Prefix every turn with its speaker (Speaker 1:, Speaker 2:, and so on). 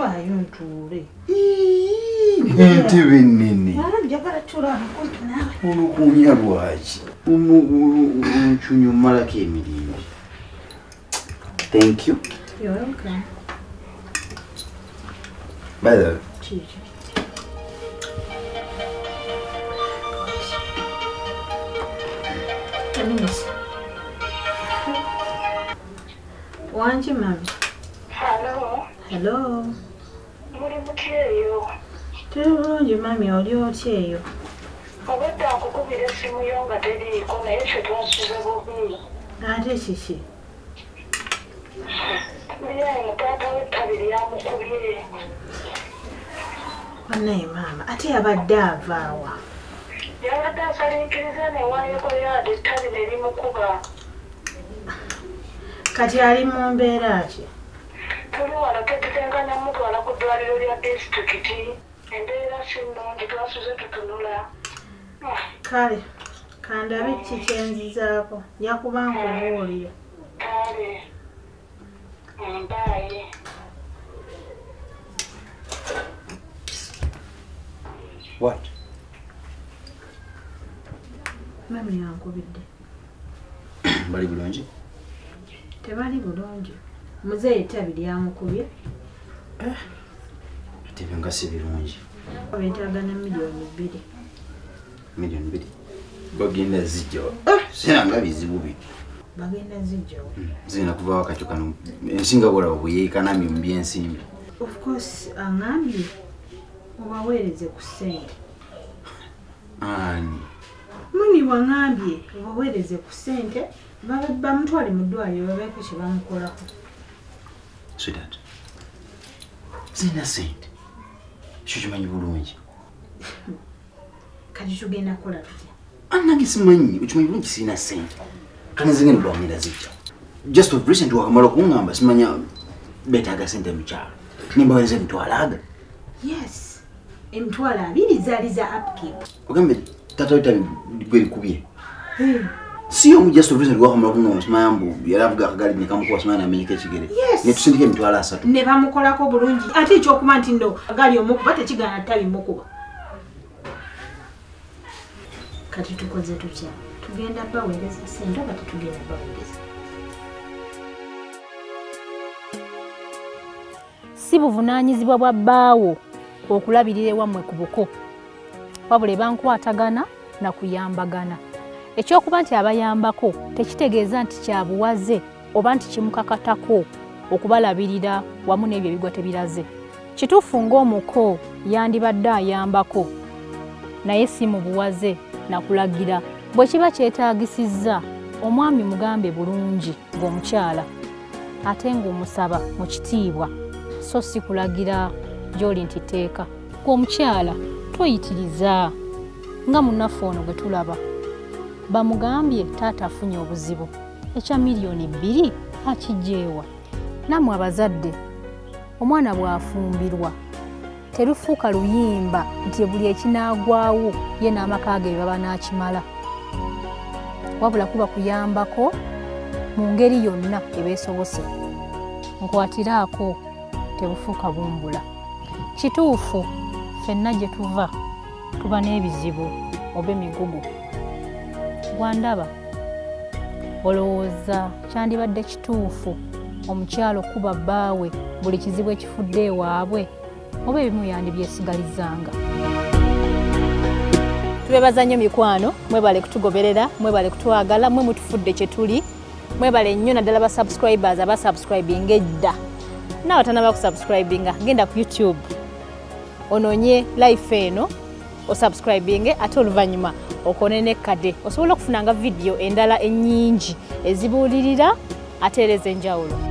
Speaker 1: Ayuntule.
Speaker 2: Ntebe nene.
Speaker 1: Njagala tulaba kumpi naawe.
Speaker 2: Olukunya lwaki? Umuchunyu malako emirimbi. Thank you.
Speaker 1: You're welcome.
Speaker 2: By the way.
Speaker 1: Cheers. Wanji mami.
Speaker 3: Hello.
Speaker 1: Hello.
Speaker 3: Muri mutyeyo.
Speaker 1: Tulungi mami oli otya eyo?
Speaker 3: Obadde akukubira essimu yo nga teriiko naye kye twasuze bubi.
Speaker 1: Ate kiki?
Speaker 3: Naye taata w'ettabi lyamukubye.
Speaker 1: Wannaye maama ate yabadde avaawa.
Speaker 3: Yabadde asalinkiriza ne waayeko yaade ettabi ne limukuba.
Speaker 1: Kati ali mu mbeera ki?
Speaker 3: Tuli wano tetutenganya mutwala ku ddwaliro lya disitulikiti. Embeera si nnungi twasuze tutunula.
Speaker 1: Kale kandabe ki kyenzizaako njakuba nkubuulira.
Speaker 3: Kale mbaye.
Speaker 2: What?
Speaker 1: Mami yankubidde.
Speaker 2: Bali bulungi?
Speaker 1: Tebali bulungi. Muzeeyi ettabi lyamukubye.
Speaker 2: Ate nga si birungi.
Speaker 1: Beetaaga na miliyoni 2.
Speaker 2: Miliyoni 2? Bagenda zijja. Sinanga bizibu bi.
Speaker 1: Bagenda zijjawo.
Speaker 2: Zina kuva wakati kano ensinga bwala buyeekanamye mu byensimbi.
Speaker 1: Of course angambye obaweereze ku ssente.
Speaker 2: Ani?
Speaker 1: Mami wangambye obaweereze ku ssente bamutwale mu ddwaliro babeeko kye bamukolako.
Speaker 2: Sweetheart. Zina sente. Kyo kimanyi bulungi.
Speaker 1: Kati tugenda kukola tutya?
Speaker 2: Annange simanyi ukimanyi bulungi sina sente. Kani zingene bwamira zijja. Just of recent wakamala okungamba simanya beetaaga sente mu kyalo. Nimbaweereza emitwalo aga.
Speaker 1: Yes. Emitwalo 2 zaali za upkeep.
Speaker 2: Ogambe tata w'ettabi gwe likubye. Siyo mu just of recent wakamala okungamba simanya mbu yali avuga akagali ne kamukuba simanya n'amenyeka ekigere.
Speaker 1: Yes.
Speaker 2: Ne tusindika emitwalo 3.
Speaker 1: Ne bamukolako bulungi. Ate ekyokuba nti ndo agali omukuba tekigaana ttabi mukuba. Kati tukoze tutya? Tugenda baweereza sente oba tetugenda baweereza?
Speaker 4: Si buvunaanyizibwa bwa bbaawo okulabirira ewammwe ku buko, wabula bankwatagana na kuyambagana. Ekyokuba nti abayambako tekitegeeza nti kya buwaze oba nti kimukakatako okubalabirira wamu n'ebyo ebigwa tebiraze. Kituufu ng'omuko yandibadde ayambako naye si mu buwaze nakulagira. Bwe kiba kyetaagisizza omwami mugambe bulungi ng'omukyala ate ng'omusaba mu kitiibwa so si kulagira gy'oli nti teeka. Ng'omukyala toyitiriza nga munnaffe ono gwe tulaba bamugambye taata afunye obuzibu ekya miliyoni 2 akijjeewa. Nammwe abazadde omwana bw'afumbirwa terufuuka luyimba nti buli ekinaagwawo ye n'amaka ge baba n'akimala, wabula kuba kuyambako mu ngeri yonna ebeesobose. Nkwatiraako tebufuuka bumbula. Kituufu ffenna gye tuva tuba n'ebizibu oba emigugu. Gwandaba olowooza kyandibadde kituufu omukyalo kuba bbaawe buli kizibu ekifudde ewaabwe oba ebimu yandibyesigalizanga? Tubebaza nnyo mikwano, mwebale kutugoberera, mwebale kutwagala, mwe mutufudde kye tuli, mwebale nnyo naddala ba subscribers aba subscribing edda. Naawe tanaba ku subscribinga, genda ku YouTube ononye life eno osubscribing ate oluvannyuma okone nekkade osobola okufunanga video endala ennyingi ezibuulirira ate era ez'enjawulo.